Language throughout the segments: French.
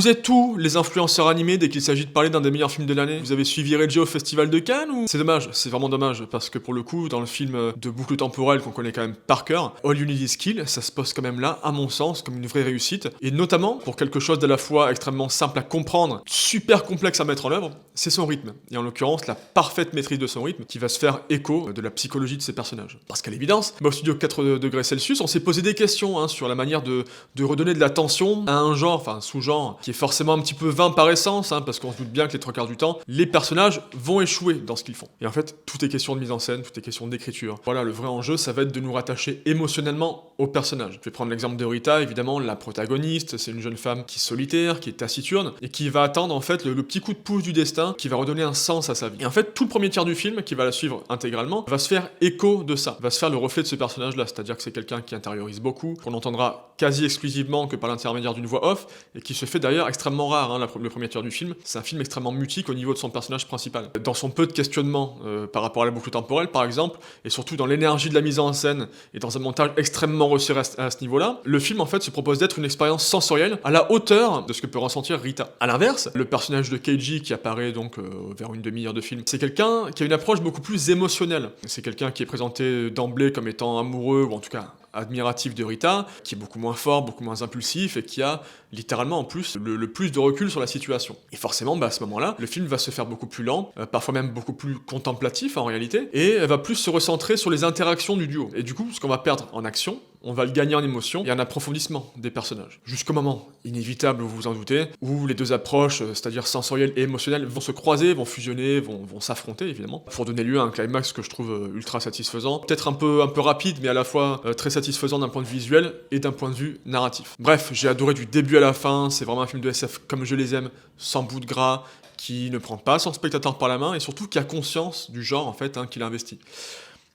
Vous êtes tous les influenceurs animés dès qu'il s'agit de parler d'un des meilleurs films de l'année. Vous avez suivi Reggie au Festival de Cannes ou... C'est dommage, c'est vraiment dommage, parce que pour le coup, dans le film de boucle temporelle qu'on connaît quand même par cœur, All You Need Is Kill, ça se pose quand même là, à mon sens, comme une vraie réussite, et notamment pour quelque chose d'à la fois extrêmement simple à comprendre, super complexe à mettre en œuvre, c'est son rythme, et en l'occurrence la parfaite maîtrise de son rythme qui va se faire écho de la psychologie de ses personnages. Parce qu'à l'évidence, au studio 4 degrés Celsius, on s'est posé des questions sur la manière de redonner de la tension à un genre, enfin un sous-genre, qui est forcément un petit peu vain par essence, parce qu'on se doute bien que les 3/4 du temps, les personnages vont échouer dans ce qu'ils font. Et en fait, tout est question de mise en scène, tout est question d'écriture. Voilà, le vrai enjeu, ça va être de nous rattacher émotionnellement aux personnages. Je vais prendre l'exemple de Rita, évidemment, la protagoniste, c'est une jeune femme qui est solitaire, qui est taciturne, et qui va attendre en fait le petit coup de pouce du destin qui va redonner un sens à sa vie. Et en fait, tout le premier tiers du film, qui va la suivre intégralement, va se faire écho de ça, va se faire le reflet de ce personnage-là, c'est-à-dire que c'est quelqu'un qui intériorise beaucoup, qu'on entendra quasi exclusivement que par l'intermédiaire d'une voix off, et qui se fait d'ailleurs extrêmement rare, le premier tiers du film. C'est un film extrêmement mutique au niveau de son personnage principal. Dans son peu de questionnement par rapport à la boucle temporelle, par exemple, et surtout dans l'énergie de la mise en scène, et dans un montage extrêmement resserré à ce niveau-là, le film en fait se propose d'être une expérience sensorielle à la hauteur de ce que peut ressentir Rita. A l'inverse, le personnage de Keiji qui apparaît donc vers une demi-heure de film, c'est quelqu'un qui a une approche beaucoup plus émotionnelle. C'est quelqu'un qui est présenté d'emblée comme étant amoureux, ou en tout cas admiratif de Rita, qui est beaucoup moins fort, beaucoup moins impulsif, et qui a littéralement en plus le plus de recul sur la situation. Et forcément, à ce moment-là, le film va se faire beaucoup plus lent, parfois même beaucoup plus contemplatif en réalité, et va plus se recentrer sur les interactions du duo. Et du coup, ce qu'on va perdre en action, on va le gagner en émotion et en approfondissement des personnages. Jusqu'au moment inévitable, vous vous en doutez, où les deux approches, c'est-à-dire sensorielle et émotionnelle, vont se croiser, vont fusionner, vont s'affronter évidemment, pour donner lieu à un climax que je trouve ultra satisfaisant, peut-être un peu rapide, mais à la fois très satisfaisant d'un point de vue visuel et d'un point de vue narratif. Bref, j'ai adoré du début à la fin, c'est vraiment un film de SF comme je les aime, sans bout de gras, qui ne prend pas son spectateur par la main, et surtout qui a conscience du genre en fait qu'il a investi.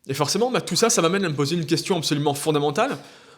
Et forcément, tout ça, ça m'amène à me poser une question absolument fondamentale.